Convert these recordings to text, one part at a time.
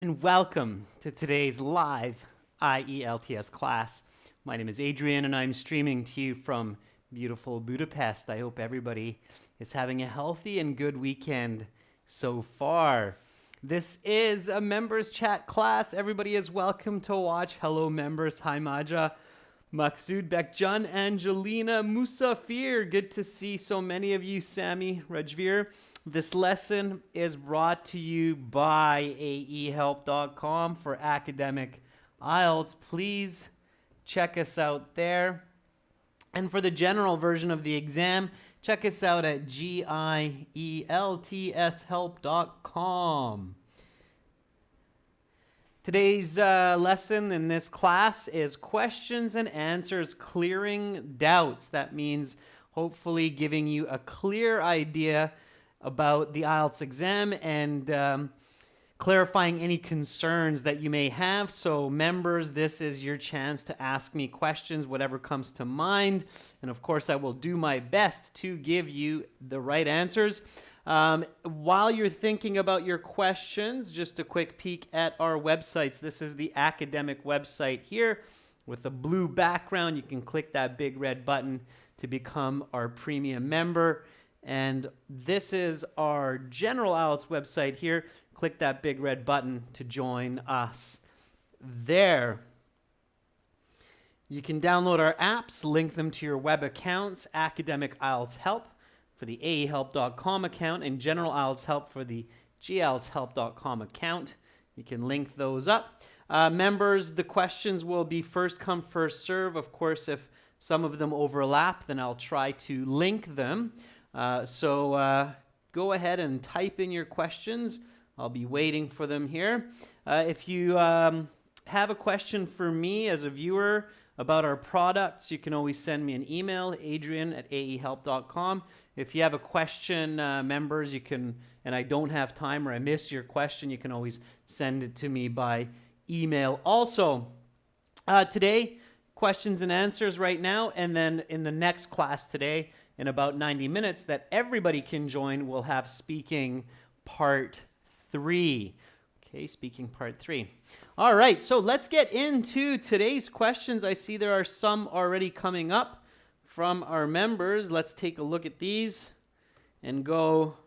And welcome to today's live IELTS class. My name is Adrian and I'm streaming to you from beautiful Budapest. I hope everybody is having a healthy and good weekend so far. This is a members chat class. Everybody is welcome to watch. Hello members. Hi Maja, Maksud, Bekjan, Angelina, Musafir. Good to see so many of you. Sammy, Rajvir. This lesson is brought to you by aehelp.com for academic IELTS. Please check us out there. And for the general version of the exam, check us out at gieltshelp.com. Today's lesson in this class is questions and answers clearing doubts. That means hopefully giving you a clear idea about the IELTS exam and clarifying any concerns that you may have. So members, this is your chance to ask me questions, whatever comes to mind. And of course, I will do my best to give you the right answers. While you're thinking about your questions, just a quick peek at our websites. This is the academic website here with a blue background. You can click that big red button to become our premium member. And this is our general IELTS website here. Click that big red button to join us there. You can download our apps, link them to your web accounts, Academic IELTS Help for the aehelp.com account and General IELTS Help for the gieltshelp.com account. You can link those up. Members, the questions will be first come, first serve. Of course, if some of them overlap, then I'll try to link them. So go ahead and type in your questions. I'll be waiting for them here. If you have a question for me as a viewer about our products, you can always send me an email, adrian@aehelp.com. If you have a question, members, you can, and I don't have time or I miss your question, you can always send it to me by email. Also, today, questions and answers right now, and then in the next class today, in about 90 minutes that everybody can join, we'll have speaking part 3. Okay, speaking part 3. All right, so let's get into today's questions. I see there are some already coming up from our members. Let's take a look at these and go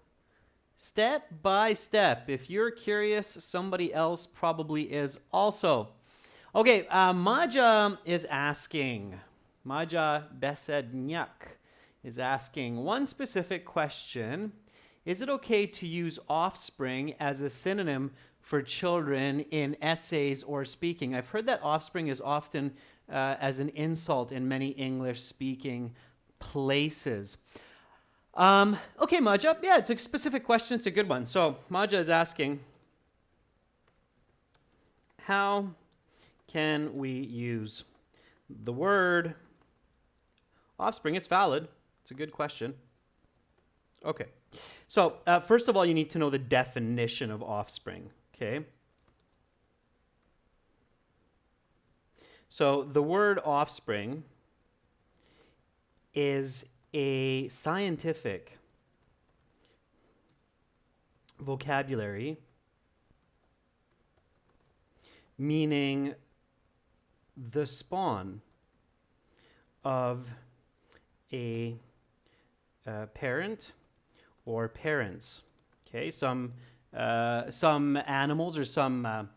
step by step. If you're curious, somebody else probably is also. Okay, Maja is asking, Maja Besednyak is asking one specific question. Is it okay to use offspring as a synonym for children in essays or speaking? I've heard that offspring is often as an insult in many English-speaking places. Okay, Maja, yeah, it's a specific question. It's a good one. So Maja is asking, how can we use the word offspring? It's valid. It's a good question. Okay. So first of all, you need to know the definition of offspring. Okay. So the word offspring is a scientific vocabulary meaning the spawn of a parent or parents. Okay, some animals or some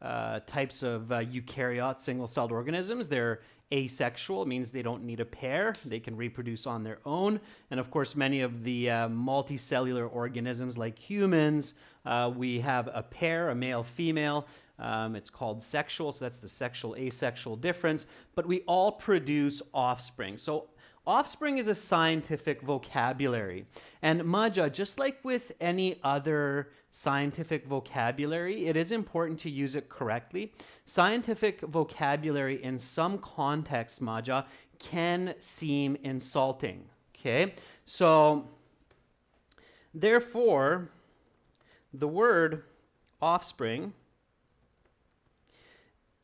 types of eukaryote single-celled organisms, they're asexual. It means they don't need a pair. They can reproduce on their own. And of course, many of the multicellular organisms like humans, we have a pair, a male-female. It's called sexual, so that's the sexual-asexual difference. But we all produce offspring. So offspring is a scientific vocabulary. And Maja, just like with any other scientific vocabulary, it is important to use it correctly. Scientific vocabulary in some contexts, Maja, can seem insulting. Okay? So, therefore, the word offspring,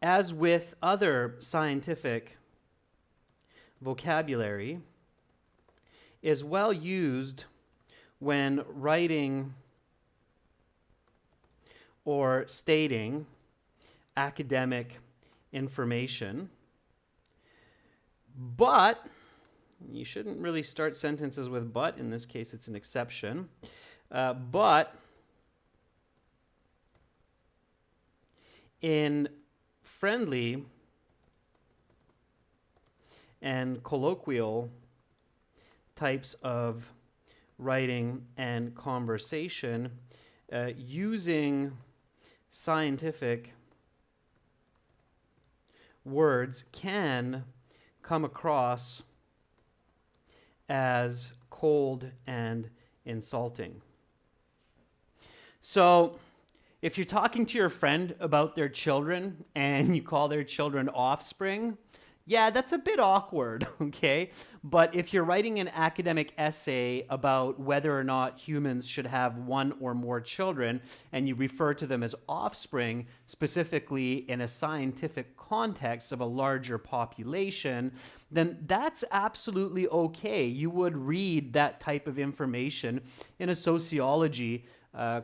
as with other scientific vocabulary, is well used when writing or stating academic information, but you shouldn't really start sentences with but. In this case, it's an exception. But in friendly and colloquial types of writing and conversation, using scientific words can come across as cold and insulting. So, if you're talking to your friend about their children and you call their children offspring, yeah, that's a bit awkward, okay? But if you're writing an academic essay about whether or not humans should have one or more children, and you refer to them as offspring, specifically in a scientific context of a larger population, then that's absolutely okay. You would read that type of information in a sociology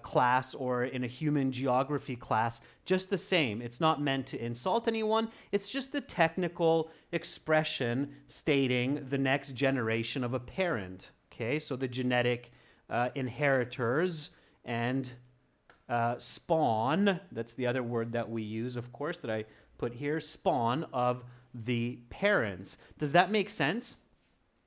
class or in a human geography class just the same. It's not meant to insult anyone. It's just the technical expression stating the next generation of a parent. Okay, so the genetic inheritors and spawn, that's the other word that we use, of course, that I put here, spawn of the parents. Does that make sense?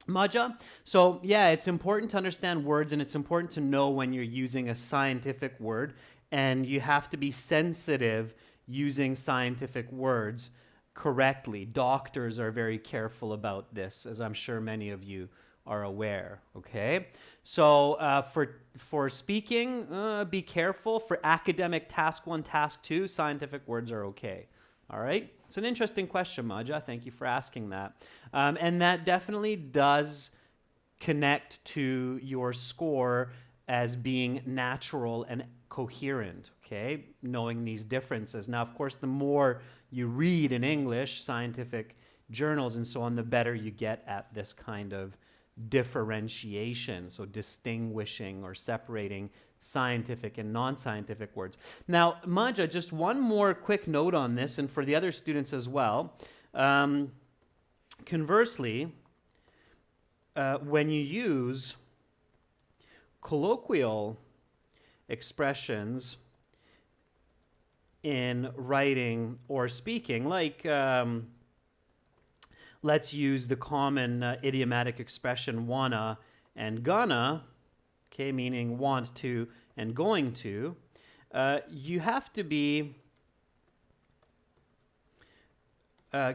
Maja? So yeah, it's important to understand words, and it's important to know when you're using a scientific word, and you have to be sensitive using scientific words correctly. Doctors are very careful about this, as I'm sure many of you are aware, okay? So for speaking, be careful. For academic task 1, task 2, scientific words are okay. All right? It's an interesting question, Maja. Thank you for asking that. And that definitely does connect to your score as being natural and coherent, okay? Knowing these differences. Now, of course, the more you read in English, scientific journals and so on, the better you get at this kind of differentiation, so distinguishing or separating scientific and non-scientific words. Now, Maja, just one more quick note on this, and for the other students as well. Conversely, when you use colloquial expressions in writing or speaking, like let's use the common idiomatic expression wanna and gonna, okay, meaning want to and going to, you have to be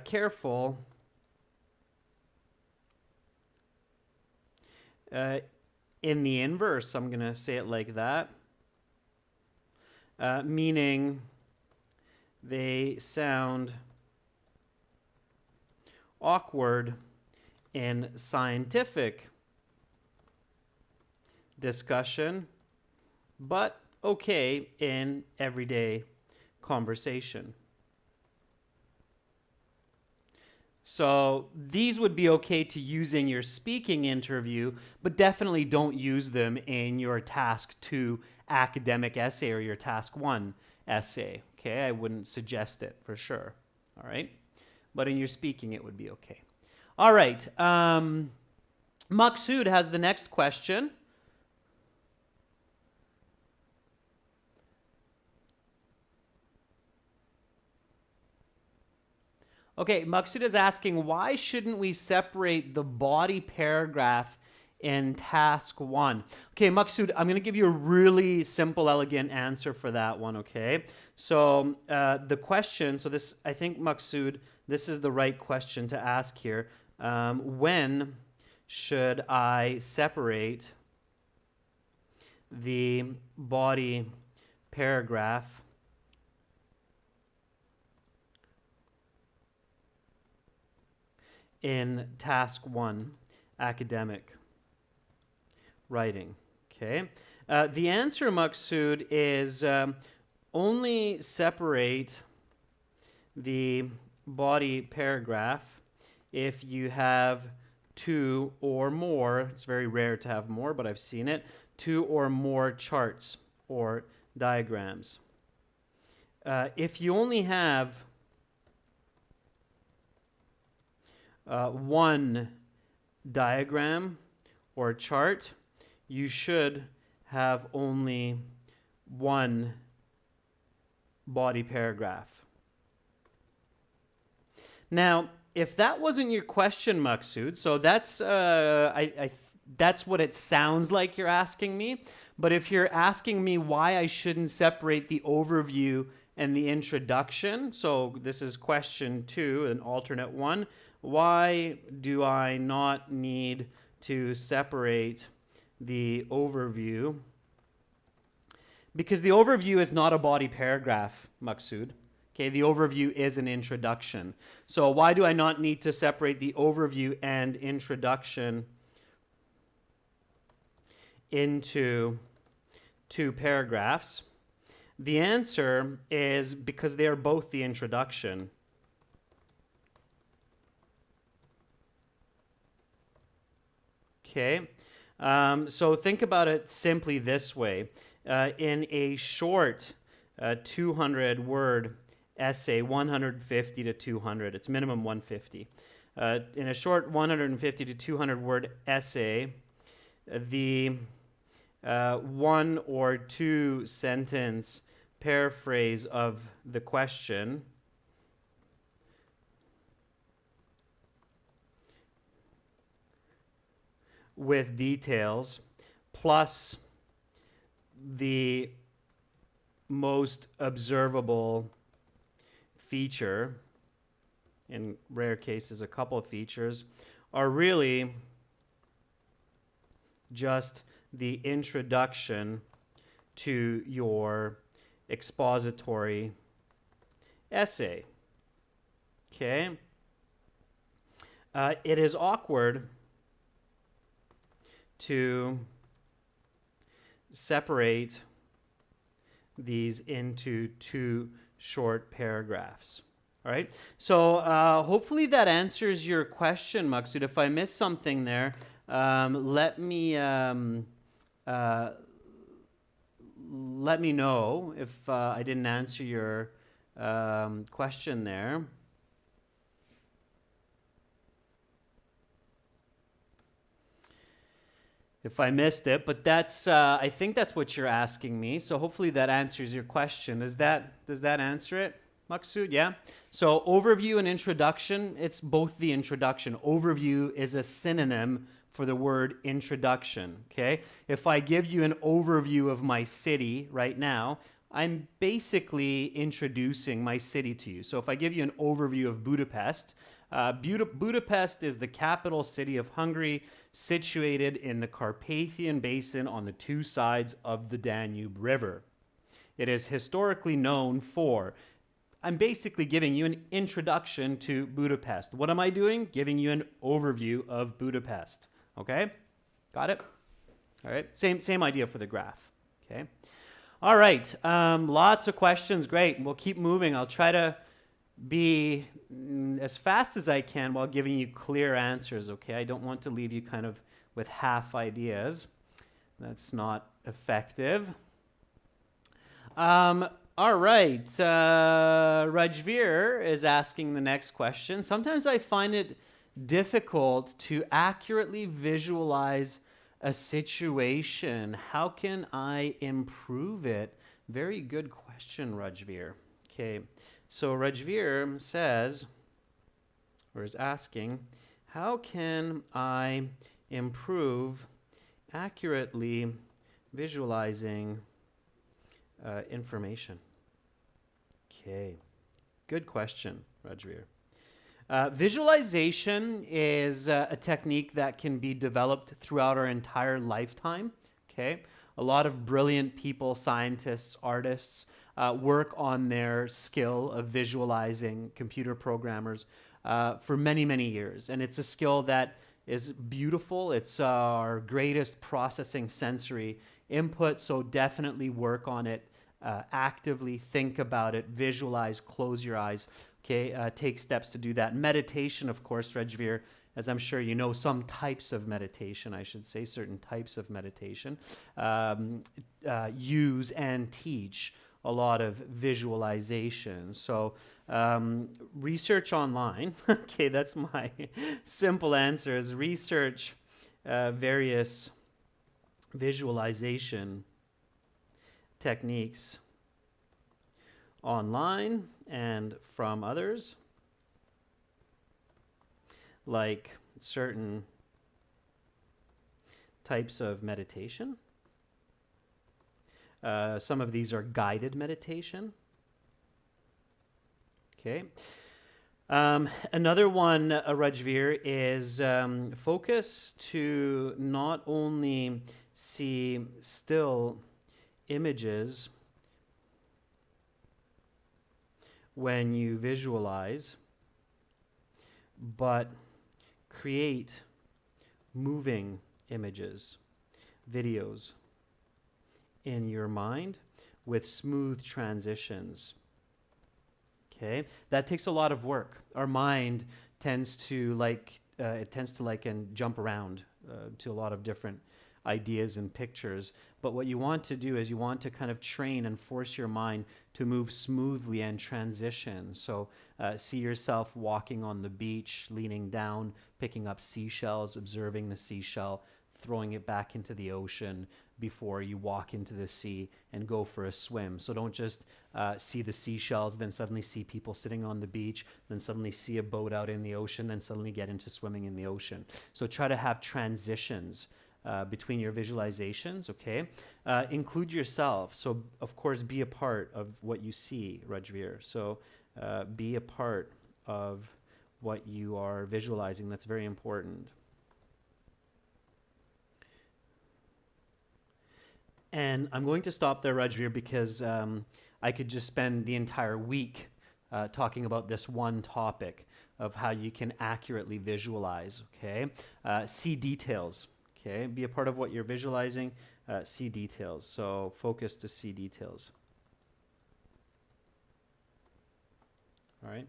careful in the inverse. I'm going to say it like that, meaning they sound awkward in scientific discussion, but okay in everyday conversation. So these would be okay to use in your speaking interview, but definitely don't use them in your task 2 academic essay or your task 1 essay. Okay, I wouldn't suggest it for sure. All right, but in your speaking it would be okay. All right, Maksud has the next question. Okay, Maksud is asking, why shouldn't we separate the body paragraph in task 1? Okay, Maksud, I'm going to give you a really simple, elegant answer for that one, okay? So the question, so this, I think, Maksud, this is the right question to ask here. When should I separate the body paragraph in task 1 academic writing? Okay. The answer, Maksud, is only separate the body paragraph if you have 2 or more, it's very rare to have more, but I've seen it, 2 or more charts or diagrams. if you only have one diagram or chart, you should have only one body paragraph. Now, if that wasn't your question, Maksud, so that's that's what it sounds like you're asking me. But if you're asking me why I shouldn't separate the overview and the introduction, so this is question 2, an alternate one. Why do I not need to separate the overview? Because the overview is not a body paragraph, Maksud. Okay, the overview is an introduction. So why do I not need to separate the overview and introduction into 2 paragraphs? The answer is because they are both the introduction. Okay, so think about it simply this way. In a short 200-word essay, 150 to 200, it's minimum 150. In a short 150 to 200-word essay, the 1 or 2 sentence paraphrase of the question with details plus the most observable feature, in rare cases a couple of features, are really just the introduction to your expository essay. Okay? It is awkward to separate these into 2 short paragraphs. All right, so hopefully that answers your question, Maksud. If I missed something there, let me know if I didn't answer your question there. If I missed it, but that's I think that's what you're asking me. So hopefully that answers your question. Does that answer it, Maksud? Yeah. So overview and introduction, it's both the introduction. Overview is a synonym for the word introduction. Okay. If I give you an overview of my city right now, I'm basically introducing my city to you. So if I give you an overview of Budapest, Budapest is the capital city of Hungary, situated in the Carpathian Basin on the 2 sides of the Danube River. It is historically known for. I'm basically giving you an introduction to Budapest. What am I doing? Giving you an overview of Budapest. Okay? Got it? All right. Same idea for the graph. Okay. All right. Lots of questions. Great. We'll keep moving. I'll try to be as fast as I can while giving you clear answers, okay? I don't want to leave you kind of with half ideas. That's not effective. All right. Rajveer is asking the next question. Sometimes I find it difficult to accurately visualize a situation. How can I improve it? Very good question, Rajveer. Okay. So Rajveer says, or is asking, how can I improve accurately visualizing information? Okay, good question, Rajveer. Visualization is a technique that can be developed throughout our entire lifetime. Okay, a lot of brilliant people, scientists, artists, work on their skill of visualizing, computer programmers, for many, many years. And it's a skill that is beautiful. It's our greatest processing sensory input, so definitely work on it actively, think about it, visualize, close your eyes, okay? Take steps to do that. Meditation, of course, Rajveer, as I'm sure you know, some types of meditation, I should say, certain types of meditation, use and teach a lot of visualization. So research online. Okay, that's my simple answer is research various visualization techniques online and from others, like certain types of meditation. Some of these are guided meditation. Okay. Another one, Rajveer, is focus to not only see still images when you visualize, but create moving images, videos in your mind with smooth transitions. Okay, that takes a lot of work. Our mind tends to like and jump around to a lot of different ideas and pictures. But what you want to do is you want to kind of train and force your mind to move smoothly and transition. So see yourself walking on the beach, leaning down, picking up seashells, observing the seashell, throwing it back into the ocean before you walk into the sea and go for a swim. So don't just see the seashells, then suddenly see people sitting on the beach, then suddenly see a boat out in the ocean, then suddenly get into swimming in the ocean. So try to have transitions between your visualizations, okay? Include yourself. So, of course, be a part of what you see, Rajveer. So be a part of what you are visualizing. That's very important. And I'm going to stop there, Rajveer, because I could just spend the entire week talking about this one topic of how you can accurately visualize, okay? See details, okay? Be a part of what you're visualizing, see details. So focus to see details. All right.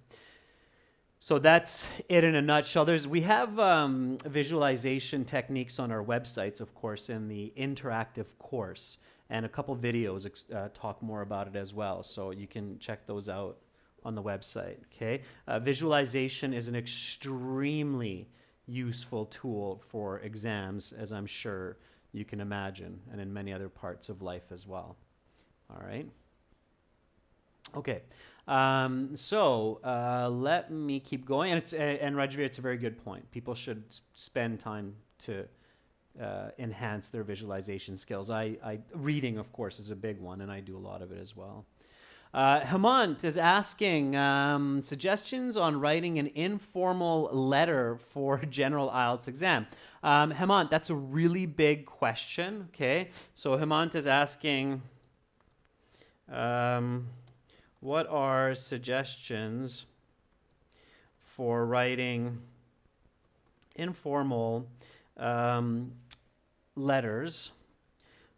So that's it in a nutshell. We have visualization techniques on our websites, of course, in the interactive course, and a couple videos talk more about it as well. So you can check those out on the website. Okay, visualization is an extremely useful tool for exams, as I'm sure you can imagine, and in many other parts of life as well. All right. Okay. Let me keep going, and Rajveer, it's a very good point. People should spend time to enhance their visualization skills. Reading, of course, is a big one, and I do a lot of it as well. Hemant is asking suggestions on writing an informal letter for general IELTS exam. Hemant, that's a really big question. Okay, so Hemant is asking. What are suggestions for writing informal letters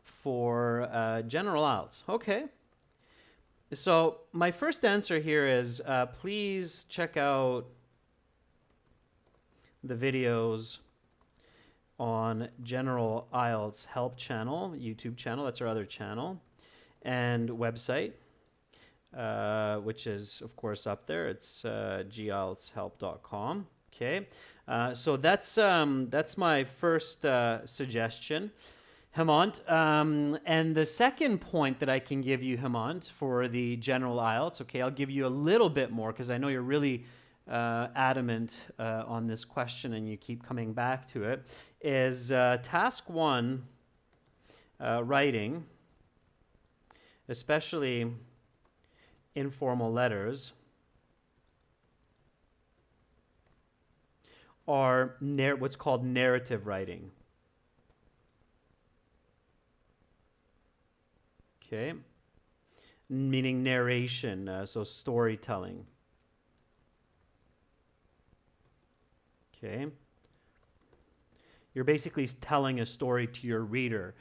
for general IELTS? Okay. So my first answer here is please check out the videos on General IELTS Help channel, YouTube channel. That's our other channel, and website. Which is, of course, up there. It's gieltshelp.com. Okay, so that's my first suggestion, Hemant. And the second point that I can give you, Hemant, for the general IELTS, okay, I'll give you a little bit more because I know you're really adamant on this question and you keep coming back to it, is task 1, writing, especially informal letters, are what's called narrative writing. Okay, meaning narration, so storytelling. Okay, you're basically telling a story to your reader.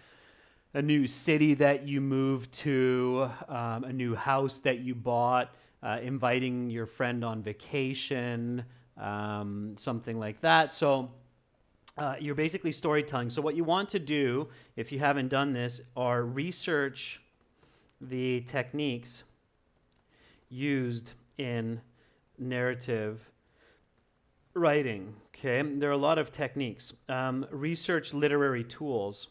A new city that you moved to, a new house that you bought, inviting your friend on vacation, something like that. So you're basically storytelling. So what you want to do, if you haven't done this, are research the techniques used in narrative writing. Okay, there are a lot of techniques. Research literary tools.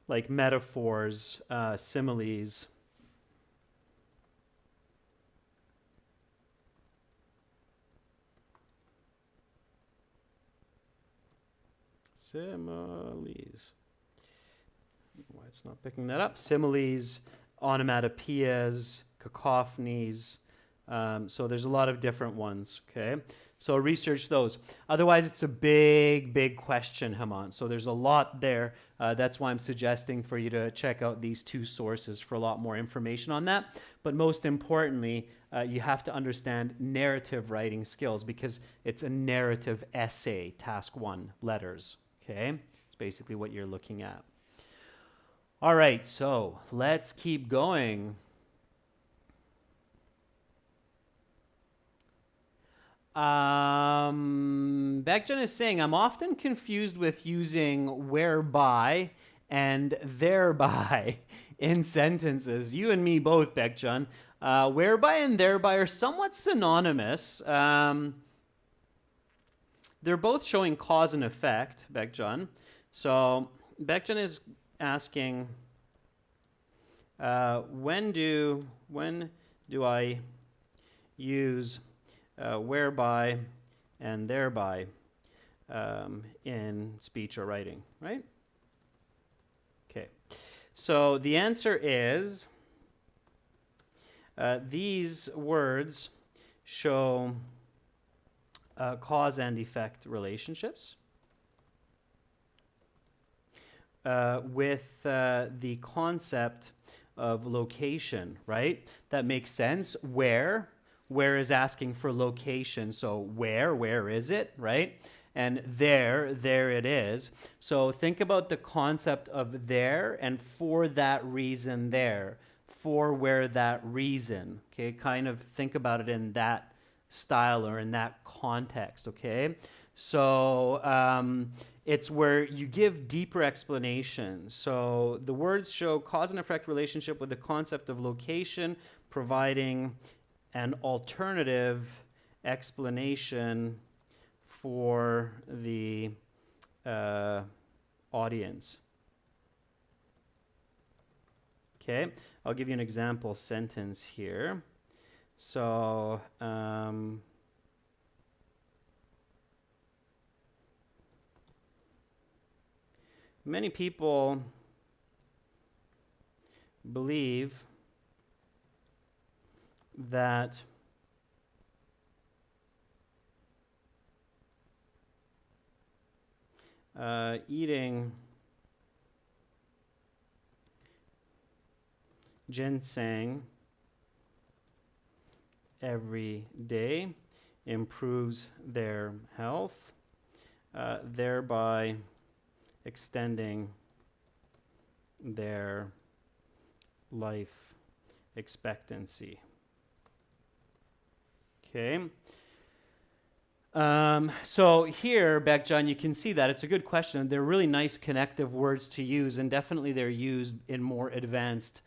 Like metaphors, similes. Similes. Why it's not picking that up? Similes, onomatopoeias, cacophonies. So there's a lot of different ones, okay? So research those. Otherwise, it's a big, big question, Haman. So there's a lot there. That's why I'm suggesting for you to check out these two sources for a lot more information on that. But most importantly, you have to understand narrative writing skills because it's a narrative essay, task 1, letters, okay? It's basically what you're looking at. All right, so let's keep going. Beckjan is saying, I'm often confused with using whereby and thereby in sentences. You and me both, Beckjan. Whereby and thereby are somewhat synonymous. They're both showing cause and effect, Beckjan. So Beckjan is asking, when do I use whereby and thereby in speech or writing, right? Okay, so the answer is these words show cause and effect relationships with the concept of location, right? That makes sense. Where is asking for location, so where is it, right? And there it is. So think about the concept of there and for that reason there, for where that reason, okay? Kind of think about it in that style or in that context, okay? So it's where you give deeper explanations. So the words show cause and effect relationship with the concept of location, providing an alternative explanation for the audience. Okay, I'll give you an example sentence here. So, many people believe that eating ginseng every day improves their health, thereby extending their life expectancy. Okay. So here, Beckjan, you can see that it's a good question. They're really nice connective words to use, and definitely they're used in more advanced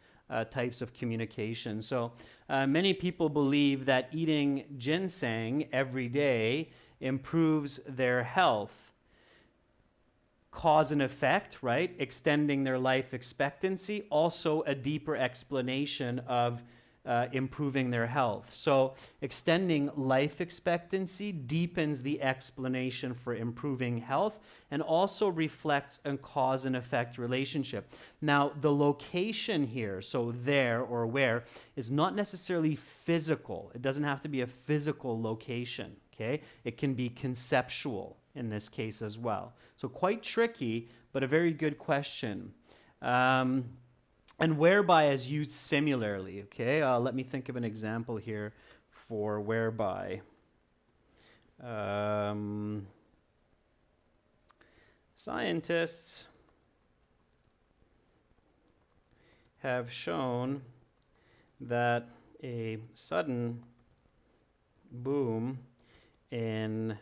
types of communication. So many people believe that eating ginseng every day improves their health. Cause and effect, right? Extending their life expectancy. Also a deeper explanation of improving their health. So extending life expectancy deepens the explanation for improving health and also reflects a cause and effect relationship. Now, the location here, so there or where, is not necessarily physical. It doesn't have to be a physical location, okay? It can be conceptual in this case as well. So quite tricky, but a very good question. And whereby is used similarly, okay? Let me think of an example here for whereby. Scientists have shown that a sudden boom in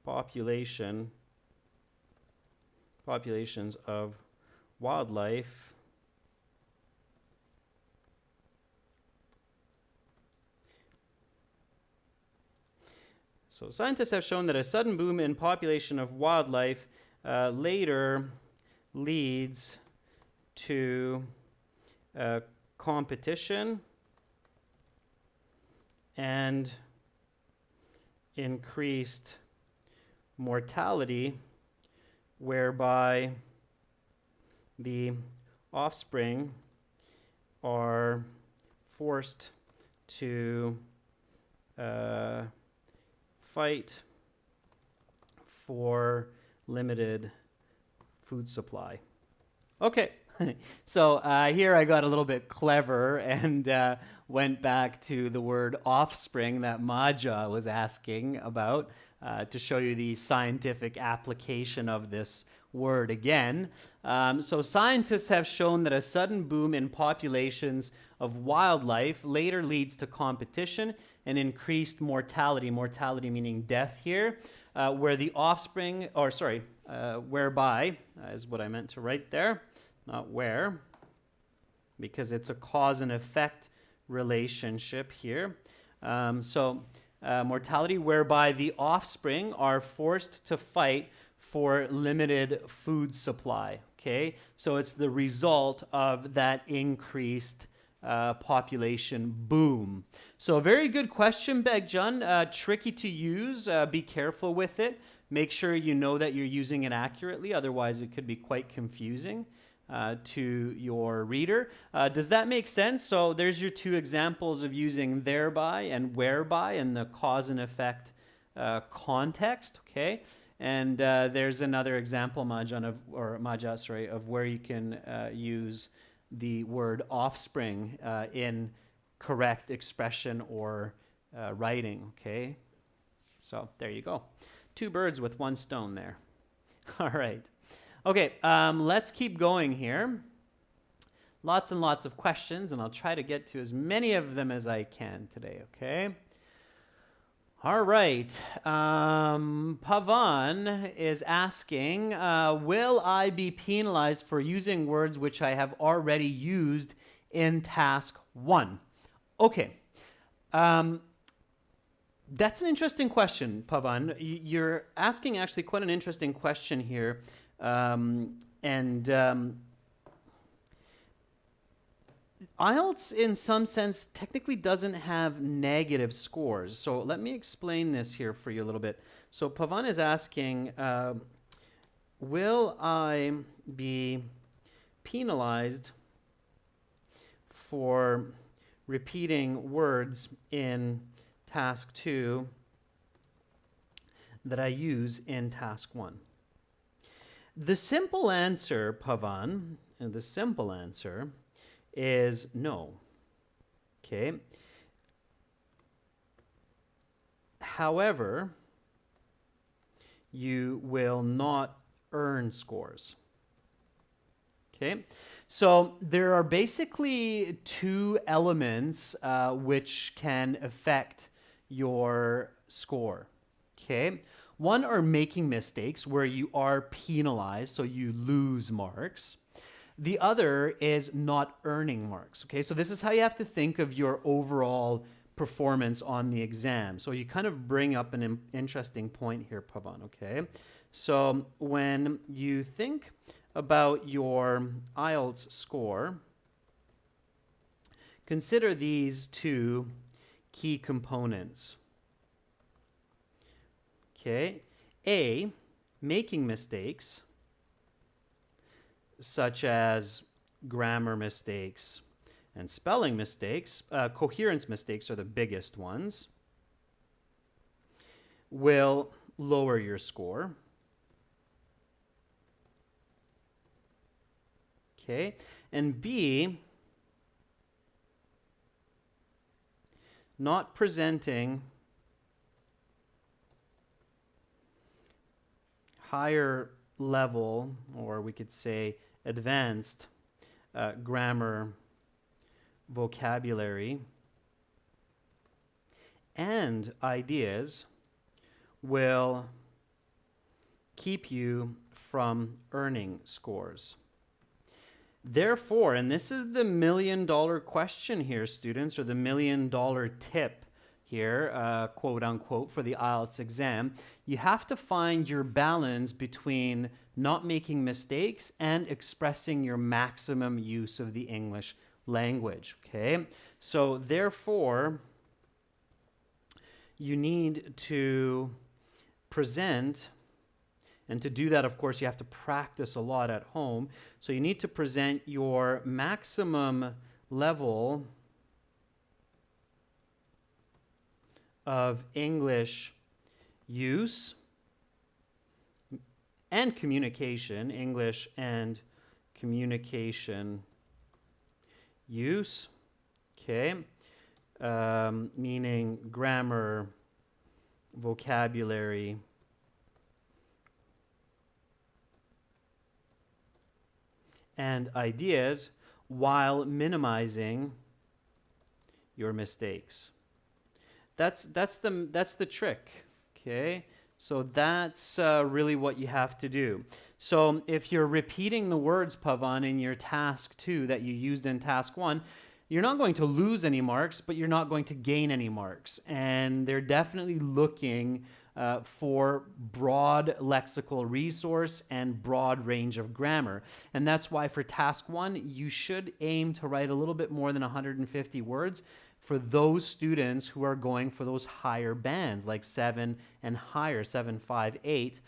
populations of wildlife So scientists have shown that a sudden boom in population of wildlife later leads to competition and increased mortality, whereby the offspring are forced to fight for limited food supply. Okay, so here I got a little bit clever and went back to the word offspring that Maja was asking about to show you the scientific application of this word again. So scientists have shown that a sudden boom in populations of wildlife later leads to competition and increased mortality, mortality meaning death here, where the offspring, whereby, is what I meant to write there, not where, because it's a cause and effect relationship here. Mortality whereby the offspring are forced to fight for limited food supply, okay? So it's the result of that increased population boom. So a very good question, Begjun. Tricky to use. Be careful with it. Make sure you know that you're using it accurately. Otherwise, it could be quite confusing to your reader. Does that make sense? So there's your two examples of using thereby and whereby in the cause and effect context, okay? And there's another example, Maja, of where you can use the word offspring in correct expression or writing, okay? So there you go. Two birds with one stone there. All right. Okay, let's keep going here. Lots and lots of questions, and I'll try to get to as many of them as I can today, okay? All right. Pavan is asking, will I be penalized for using words which I have already used in task 1? Okay. That's an interesting question, Pavan. You're asking actually quite an interesting question here. IELTS, in some sense, technically doesn't have negative scores. So let me explain this here for you a little bit. So Pavan is asking, will I be penalized for repeating words in task 2 that I use in task 1? The simple answer, Pavan, and the simple answer is no. Okay. However, you will not earn scores. Okay. So there are basically two elements which can affect your score. Okay. One are making mistakes where you are penalized, so you lose marks. The other is not earning marks, okay? So this is how you have to think of your overall performance on the exam. So you kind of bring up an interesting point here, Pavan, okay? So when you think about your IELTS score, consider these two key components. Okay, A, making mistakes, such as grammar mistakes and spelling mistakes, coherence mistakes are the biggest ones, will lower your score. Okay, and B, not presenting higher level, or we could say advanced grammar vocabulary, and ideas will keep you from earning scores. Therefore, and this is the $1 million question here, students, or the $1 million tip here, quote unquote, for the IELTS exam, you have to find your balance between not making mistakes and expressing your maximum use of the English language, okay? So therefore, you need to present, and to do that, of course, you have to practice a lot at home. So you need to present your maximum level of English use and communication, English and communication use, okay, meaning grammar, vocabulary, and ideas, while minimizing your mistakes. That's the trick, okay? So that's really what you have to do. So if you're repeating the words, Pavan, in your task 2 that you used in task 1, you're not going to lose any marks, but you're not going to gain any marks. And they're definitely looking for broad lexical resource and broad range of grammar. And that's why for task 1, you should aim to write a little bit more than 150 words for those students who are going for those higher bands, like 7 and higher, 7, 5, 8.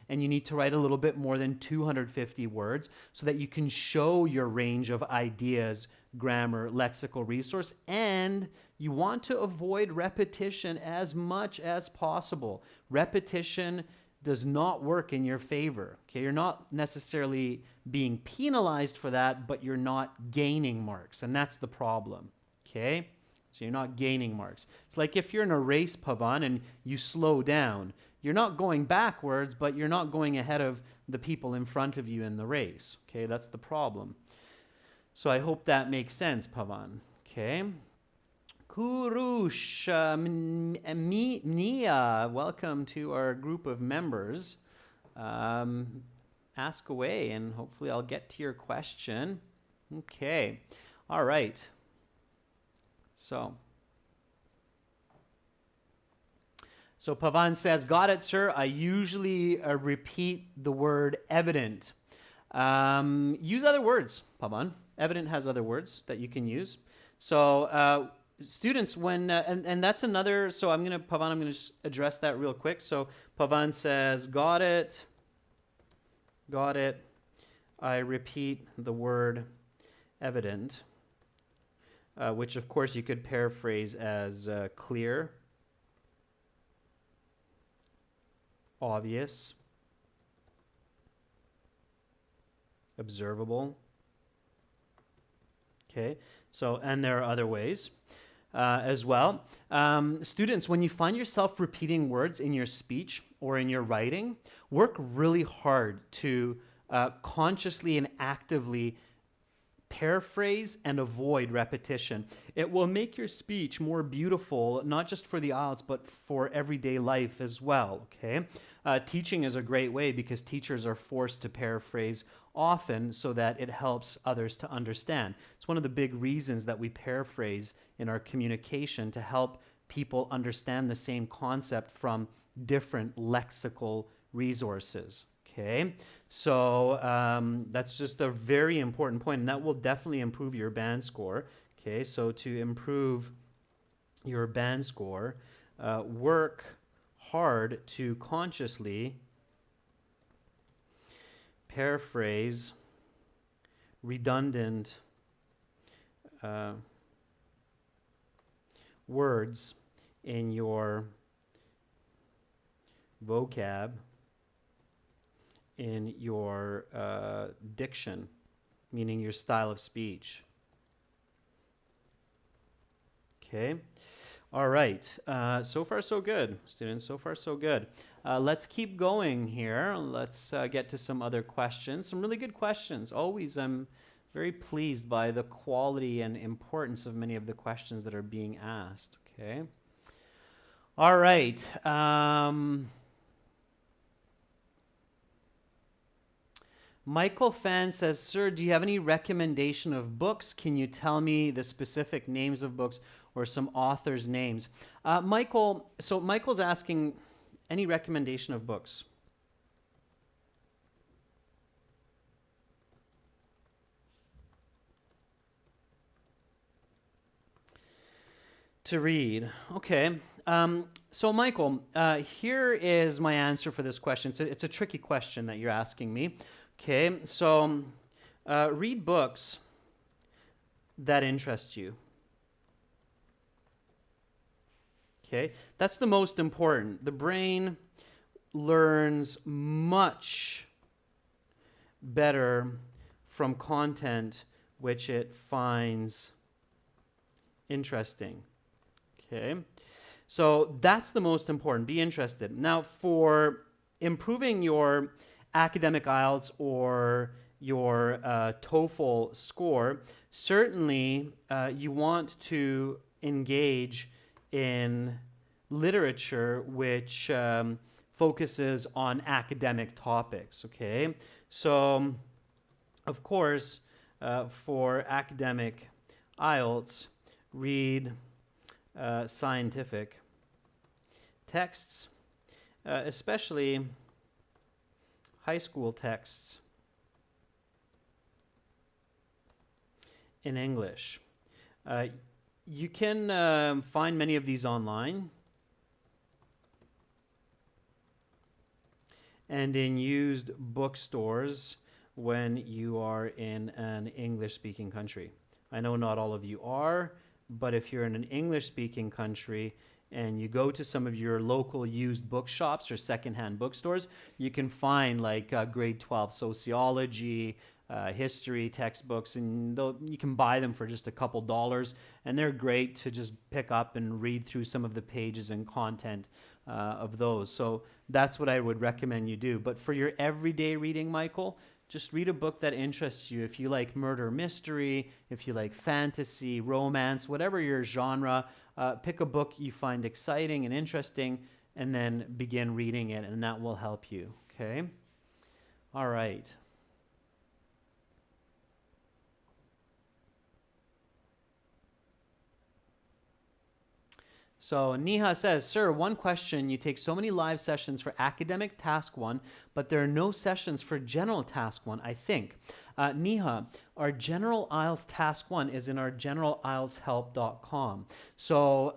And you need to write a little bit more than 250 words so that you can show your range of ideas, grammar, lexical resource, and you want to avoid repetition as much as possible. Repetition does not work in your favor. Okay, you're not necessarily being penalized for that, but you're not gaining marks, and that's the problem. Okay, so you're not gaining marks. It's like if you're in a race, Pavan, and you slow down. You're not going backwards, but you're not going ahead of the people in front of you in the race. Okay, that's the problem. So I hope that makes sense, Pavan. Okay. Kurush, Nia, welcome to our group of members. Ask away, and hopefully I'll get to your question. Okay. All right. So Pavan says, got it, sir. I usually repeat the word evident. Use other words, Pavan. Evident has other words that you can use. So students, when, and that's another, so Pavan, I'm going to address that real quick. So Pavan says, got it. I repeat the word evident, which of course you could paraphrase as clear, obvious, observable. Okay, so, and there are other ways as well. Students, when you find yourself repeating words in your speech or in your writing, work really hard to consciously and actively paraphrase and avoid repetition. It will make your speech more beautiful, not just for the IELTS, but for everyday life as well, okay? Teaching is a great way because teachers are forced to paraphrase often so that it helps others to understand. It's one of the big reasons that we paraphrase in our communication, to help people understand the same concept from different lexical resources. Okay, so that's just a very important point, and that will definitely improve your band score. Okay, so to improve your band score, work hard to consciously paraphrase redundant words in your vocab, in your diction, meaning your style of speech. Okay. All right. So far, so good, students. So far, so good. Let's keep going here. Let's get to some other questions. Some really good questions. Always, I'm very pleased by the quality and importance of many of the questions that are being asked. Okay. All right. Michael Fan says, "Sir, do you have any recommendation of books? Can you tell me the specific names of books or some authors' names?" Michael, so Michael's asking any recommendation of books to read. Okay. So Michael, here is my answer for this question. It's a tricky question that you're asking me. Okay. So read books that interest you. Okay, that's the most important. The brain learns much better from content which it finds interesting. Okay, so that's the most important. Be interested. Now, for improving your academic IELTS or your TOEFL score, certainly you want to engage in literature which focuses on academic topics, okay? So, of course, for academic IELTS, read scientific texts, especially high school texts in English. You can find many of these online and in used bookstores when you are in an English-speaking country. I know not all of you are, but if you're in an English-speaking country and you go to some of your local used bookshops or secondhand bookstores, you can find like grade 12 sociology, history textbooks, and you can buy them for just a couple dollars, and they're great to just pick up and read through some of the pages and content of those. So that's what I would recommend you do. But for your everyday reading, Michael, just read a book that interests you. If you like murder mystery, if you like fantasy, romance, whatever your genre, pick a book you find exciting and interesting, and then begin reading it, and that will help you. Okay? All right. So Neha says, "Sir, one question. You take so many live sessions for academic task 1, but there are no sessions for general task 1, I think." Neha, our general IELTS task 1 is in our generalieltshelp.com. So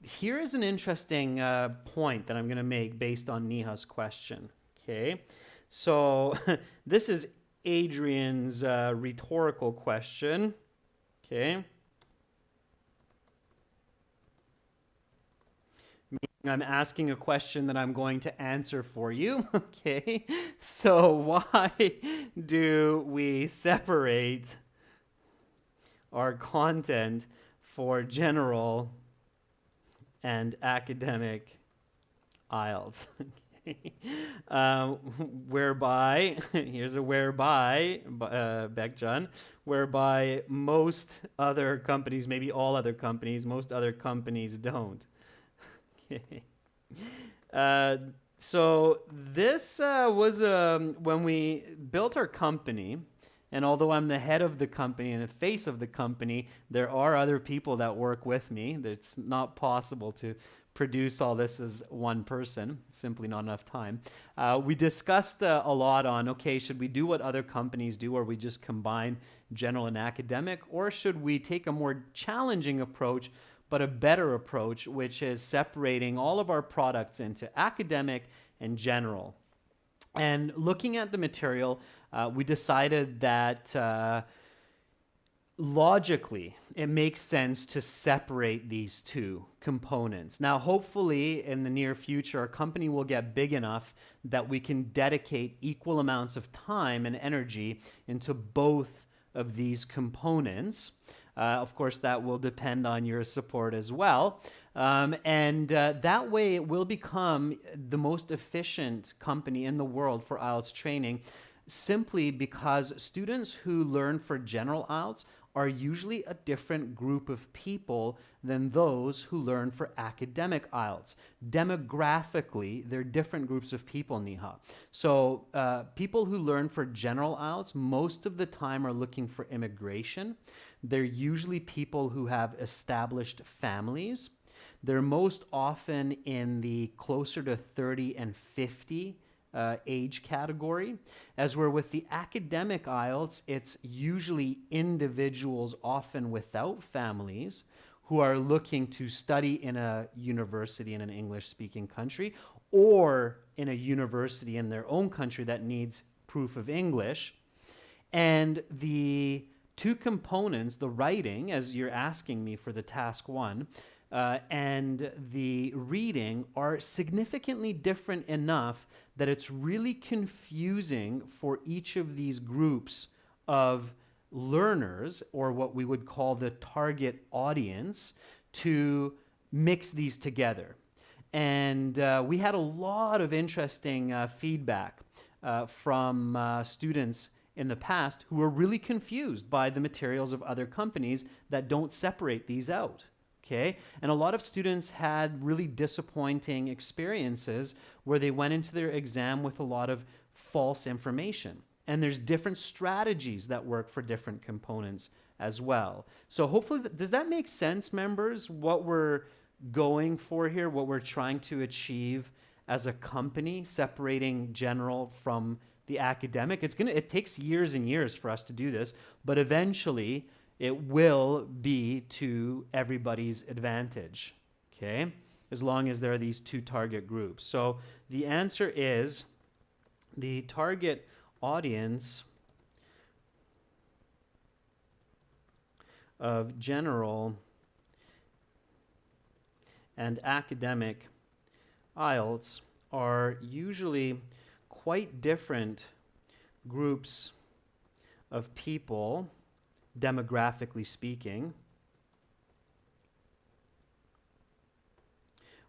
here is an interesting point that I'm going to make based on Neha's question. Okay, so this is Adrian's rhetorical question. Okay. I'm asking a question that I'm going to answer for you. Okay, so why do we separate our content for general and academic IELTS? Whereby, here's a whereby, Beckjon, whereby most other companies, maybe all other companies, most other companies don't. So this was when we built our company, and although I'm the head of the company and the face of the company, there are other people that work with me. It's not possible to produce all this as one person. It's simply not enough time. We discussed a lot on, okay, should we do what other companies do, or we just combine general and academic, or should we take a more challenging approach, but a better approach, which is separating all of our products into academic and general. And looking at the material, we decided that logically, it makes sense to separate these two components. Now, hopefully, in the near future, our company will get big enough that we can dedicate equal amounts of time and energy into both of these components. Of course, that will depend on your support as well. And that way, it will become the most efficient company in the world for IELTS training. simply because students who learn for general IELTS are usually a different group of people than those who learn for academic IELTS. Demographically, they're different groups of people, Neha. So people who learn for general IELTS most of the time are looking for immigration. They're usually people who have established families. They're most often in the closer to 30 and 50 age category, as where with the academic IELTS, it's usually individuals, often without families, who are looking to study in a university in an English-speaking country or in a university in their own country that needs proof of English. And the two components, the writing, as you're asking me for the task one, and the reading are significantly different enough that it's really confusing for each of these groups of learners, or what we would call the target audience, to mix these together. And we had a lot of interesting feedback from students in the past who were really confused by the materials of other companies that don't separate these out. Okay? And a lot of students had really disappointing experiences where they went into their exam with a lot of false information. And there's different strategies that work for different components as well. So hopefully, does that make sense, members, what we're going for here, what we're trying to achieve as a company, separating general from the academic? It takes years and years for us to do this, but eventually it will be to everybody's advantage, okay? As long as there are these two target groups. So the answer is the target audience of general and academic IELTS are usually quite different groups of people, demographically speaking,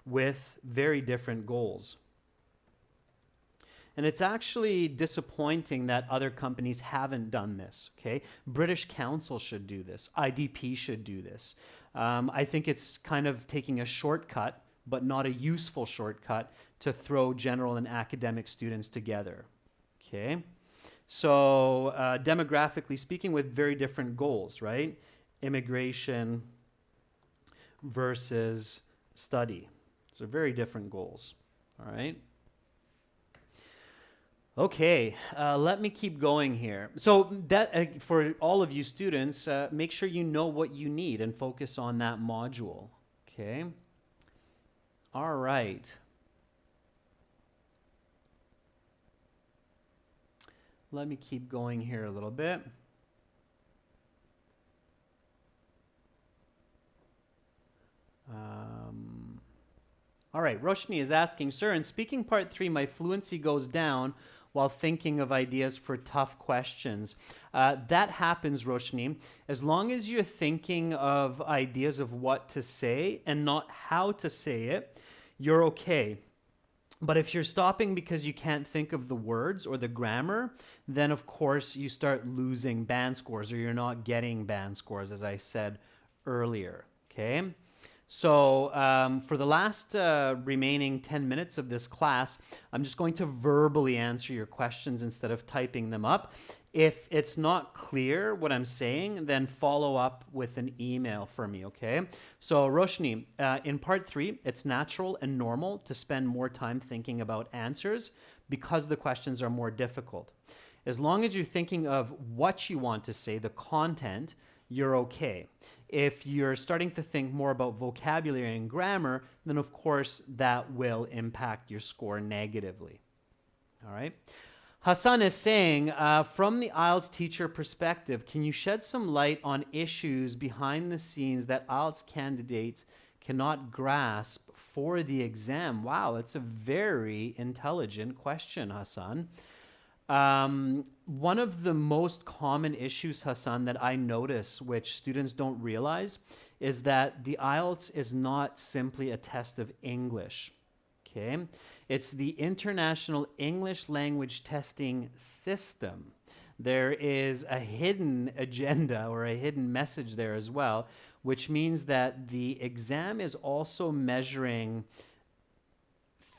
with very different goals. And it's actually disappointing that other companies haven't done this, okay? British Council should do this. IDP should do this. I think it's kind of taking a shortcut, but not a useful shortcut, to throw general and academic students together, okay? So demographically speaking, with very different goals, right? Immigration versus study. So very different goals, all right? Okay, let me keep going here. So that for all of you students, make sure you know what you need and focus on that module, okay? All right. Let me keep going here a little bit. All right, Roshni is asking, sir, in speaking part 3, my fluency goes down while thinking of ideas for tough questions. That happens, Roshni, as long as you're thinking of ideas of what to say and not how to say it, you're okay. But if you're stopping because you can't think of the words or the grammar, then of course you start losing band scores, or you're not getting band scores, as I said earlier, okay? So for the last remaining 10 minutes of this class, I'm just going to verbally answer your questions instead of typing them up. If it's not clear what I'm saying, then follow up with an email for me, okay? So Roshni, in part 3, it's natural and normal to spend more time thinking about answers because the questions are more difficult. As long as you're thinking of what you want to say, the content, you're okay. If you're starting to think more about vocabulary and grammar, then of course that will impact your score negatively. All right? Hassan is saying, from the IELTS teacher perspective, can you shed some light on issues behind the scenes that IELTS candidates cannot grasp for the exam? Wow, that's a very intelligent question, Hassan. One of the most common issues, Hassan, that I notice, which students don't realize, is that the IELTS is not simply a test of English. Okay, it's the International English Language Testing System. There is a hidden agenda or a hidden message there as well, which means that the exam is also measuring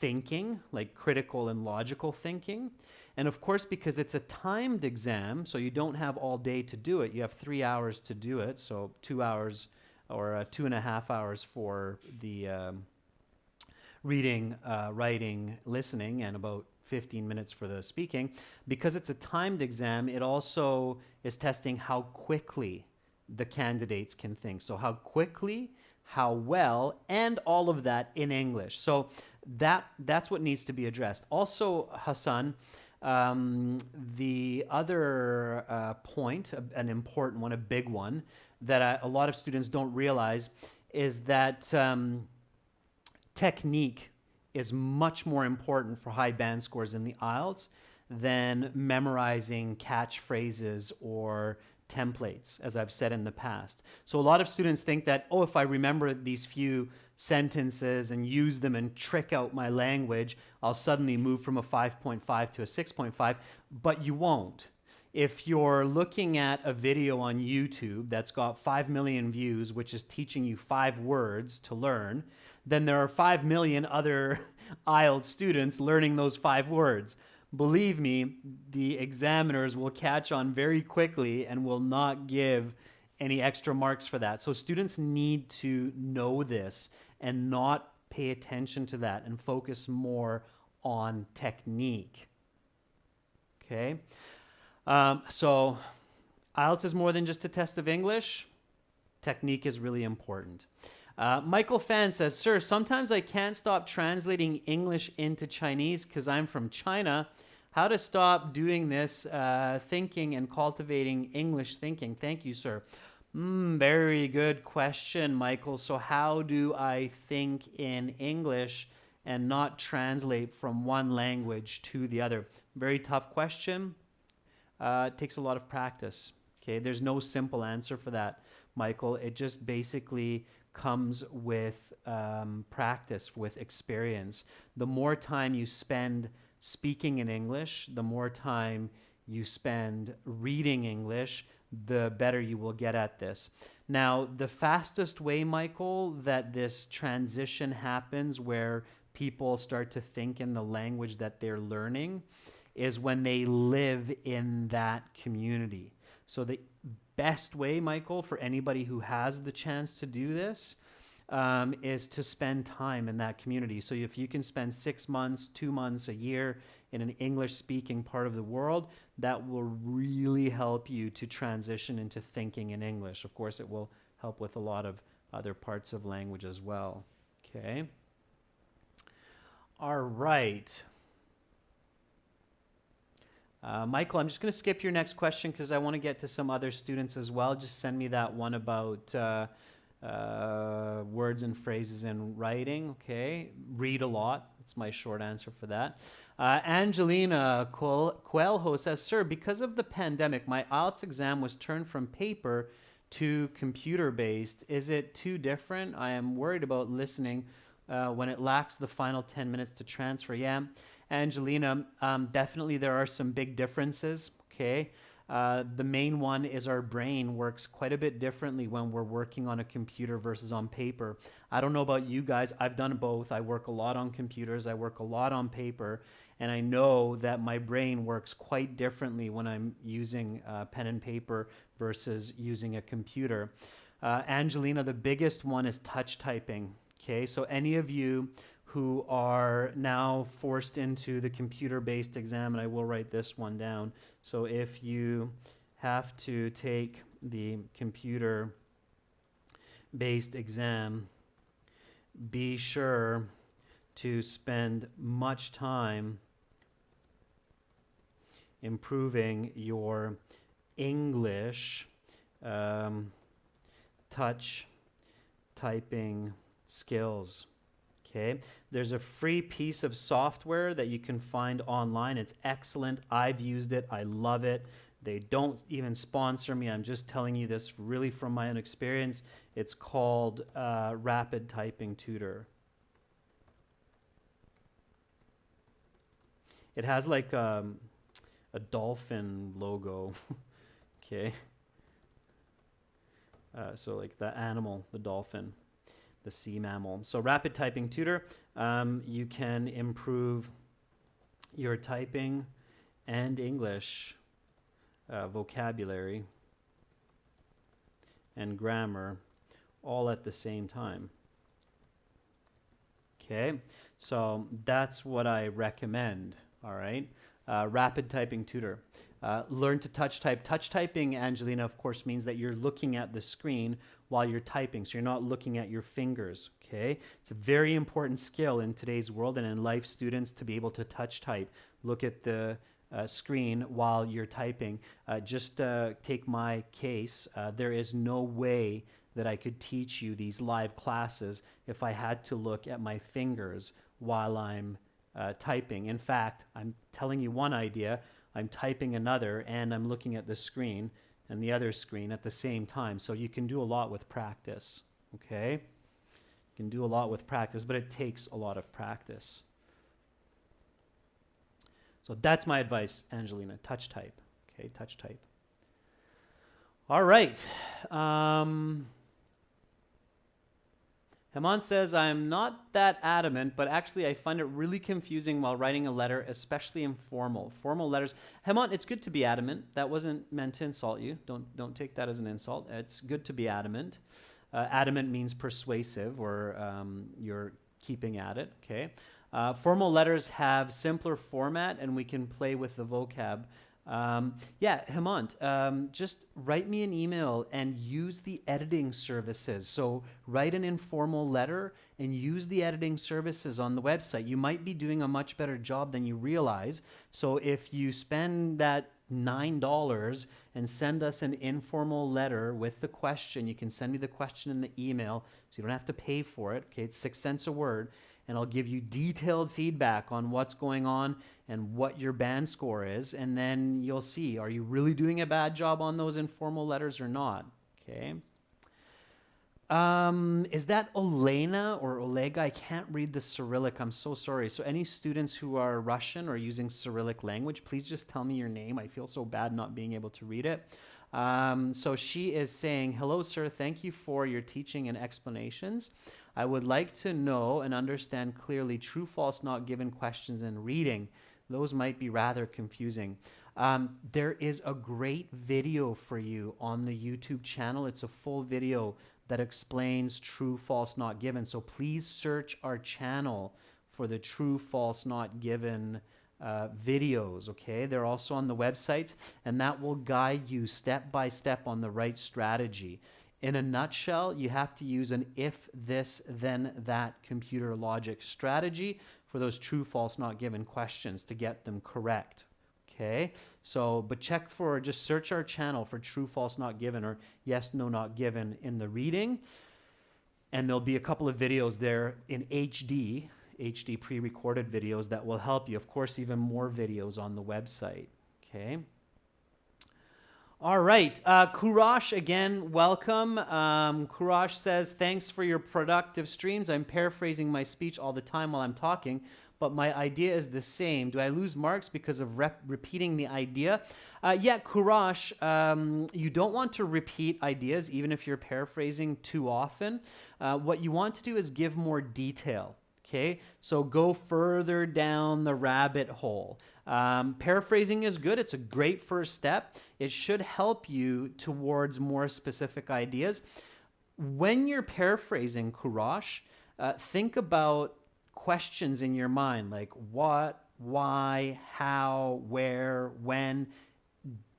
thinking, like critical and logical thinking. And of course, because it's a timed exam, so you don't have all day to do it, you have 3 hours to do it, so 2 hours or 2.5 hours for the reading, writing, listening, and about 15 minutes for the speaking. Because it's a timed exam, it also is testing how quickly the candidates can think. So how quickly, how well, and all of that in English. So that's what needs to be addressed. Also, Hassan, the other point, an important one, a big one, that a lot of students don't realize is that technique is much more important for high band scores in the IELTS than memorizing catchphrases or templates, as I've said in the past. So a lot of students think that, oh, if I remember these few sentences and use them and trick out my language, I'll suddenly move from a 5.5 to a 6.5, but you won't. If you're looking at a video on YouTube that's got 5 million views, which is teaching you 5 words to learn, then there are 5 million other IELTS students learning those 5 words. Believe me, the examiners will catch on very quickly and will not give any extra marks for that. So students need to know this and not pay attention to that and focus more on technique. Okay? So IELTS is more than just a test of English. Technique is really important. Michael Fan says, sir, sometimes I can't stop translating English into Chinese because I'm from China. How to stop doing this thinking and cultivating English thinking? Thank you, sir. Very good question, Michael. So how do I think in English and not translate from one language to the other? Very tough question. It takes a lot of practice. Okay, there's no simple answer for that, Michael. It just basically comes with practice, with experience. The more time you spend speaking in English, the more time you spend reading English, the better you will get at this. Now, the fastest way, Michael, that this transition happens where people start to think in the language that they're learning is when they live in that community. So the best way, Michael, for anybody who has the chance to do this is to spend time in that community. So if you can spend 6 months, 2 months, a year in an English-speaking part of the world, that will really help you to transition into thinking in English. Of course, it will help with a lot of other parts of language as well. Okay. All right. Michael, I'm just going to skip your next question because I want to get to some other students as well. Just send me that one about words and phrases in writing. Okay, read a lot. That's my short answer for that. Angelina Coelho says, sir, because of the pandemic, my IELTS exam was turned from paper to computer-based. Is it too different? I am worried about listening when it lacks the final 10 minutes to transfer. Yeah. Angelina, definitely there are some big differences, okay? The main one is our brain works quite a bit differently when we're working on a computer versus on paper. I don't know about you guys, I've done both. I work a lot on computers, I work a lot on paper, and I know that my brain works quite differently when I'm using pen and paper versus using a computer. Angelina, the biggest one is touch typing, okay? So any of you who are now forced into the computer-based exam, and I will write this one down. So if you have to take the computer-based exam, be sure to spend much time improving your English touch typing skills. Okay, there's a free piece of software that you can find online. It's excellent. I've used it. I love it. They don't even sponsor me. I'm just telling you this really from my own experience. It's called Rapid Typing Tutor. It has like a dolphin logo. Okay. So like the animal, the dolphin, the sea mammal. So rapid typing tutor, you can improve your typing and English vocabulary and grammar all at the same time. Okay, so that's what I recommend, all right? Rapid typing tutor. Learn to touch type. Touch typing, Angelina, of course, means that you're looking at the screen while you're typing, so you're not looking at your fingers, okay? It's a very important skill in today's world and in life, students, to be able to touch type. Look at the screen while you're typing. Just take my case. There is no way that I could teach you these live classes if I had to look at my fingers while I'm typing. In fact, I'm telling you one idea, I'm typing another, and I'm looking at the screen and the other screen at the same time. So you can do a lot with practice, okay? You can do a lot with practice, but it takes a lot of practice. So that's my advice, Angelina. Touch type, okay? Touch type. All right. Hemant says, I'm not that adamant, but actually I find it really confusing while writing a letter, especially in formal letters. Hemant, it's good to be adamant. That wasn't meant to insult you. Don't take that as an insult. It's good to be adamant. Adamant means persuasive, or you're keeping at it, okay? Formal letters have simpler format, and we can play with the vocab. Yeah, Hemant, just write me an email and use the editing services. So write an informal letter and use the editing services on the website. You might be doing a much better job than you realize. So if you spend that $9 and send us an informal letter with the question, you can send me the question in the email, so you don't have to pay for it. Okay, it's 6 cents a word. And I'll give you detailed feedback on what's going on and what your band score is, and then you'll see, are you really doing a bad job on those informal letters or not, okay? Is that Olena or Olega? I can't read the Cyrillic, I'm so sorry. So any students who are Russian or using Cyrillic language, please just tell me your name. I feel so bad not being able to read it. So she is saying, hello, sir, thank you for your teaching and explanations. I would like to know and understand clearly true, false, not given questions in reading. Those might be rather confusing. There is a great video for you on the YouTube channel. It's a full video that explains true, false, not given. So please search our channel for the true, false, not given videos, okay? They're also on the website, and that will guide you step by step on the right strategy. In a nutshell, you have to use an if this, then that computer logic strategy for those true, false, not given questions to get them correct, okay? So, but just search our channel for true, false, not given, or yes, no, not given in the reading, and there'll be a couple of videos there in HD pre-recorded videos that will help you. Of course, even more videos on the website, okay? All right, Kurash, again, welcome. Kurash says, thanks for your productive streams. I'm paraphrasing my speech all the time while I'm talking, but my idea is the same. Do I lose marks because of repeating the idea? Yeah, Kurash, you don't want to repeat ideas, even if you're paraphrasing too often. What you want to do is give more detail. Okay, so go further down the rabbit hole. Paraphrasing is good. It's a great first step. It should help you towards more specific ideas. When you're paraphrasing, Kurash, think about questions in your mind like what, why, how, where, when,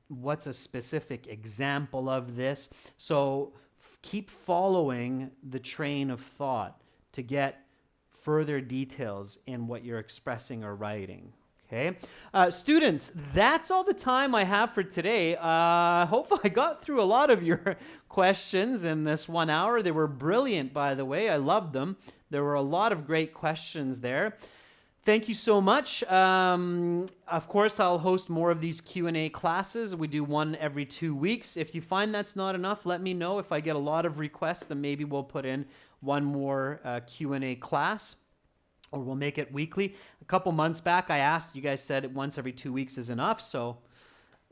what's a specific example of this. So keep following the train of thought to get further details in what you're expressing or writing. Okay, students, that's all the time I have for today. Hopefully I got through a lot of your questions in this 1 hour. They were brilliant, by the way. I loved them. There were a lot of great questions there. Thank you so much. Of course, I'll host more of these Q&A classes. We do one every 2 weeks. If you find that's not enough, let me know. If I get a lot of requests, then maybe we'll put in one more Q&A class. or we'll make it weekly. A couple months back, I asked, you guys said once every 2 weeks is enough. So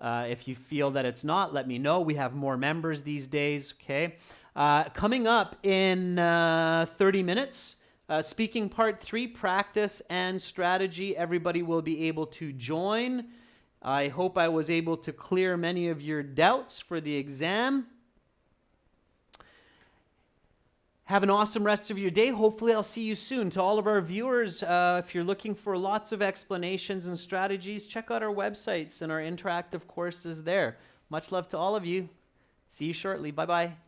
if you feel that it's not, let me know. We have more members these days, okay? Coming up in 30 minutes, speaking part 3, practice and strategy. Everybody will be able to join. I hope I was able to clear many of your doubts for the exam. Have an awesome rest of your day. Hopefully I'll see you soon. To all of our viewers, if you're looking for lots of explanations and strategies, check out our websites and our interactive courses there. Much love to all of you. See you shortly. Bye-bye.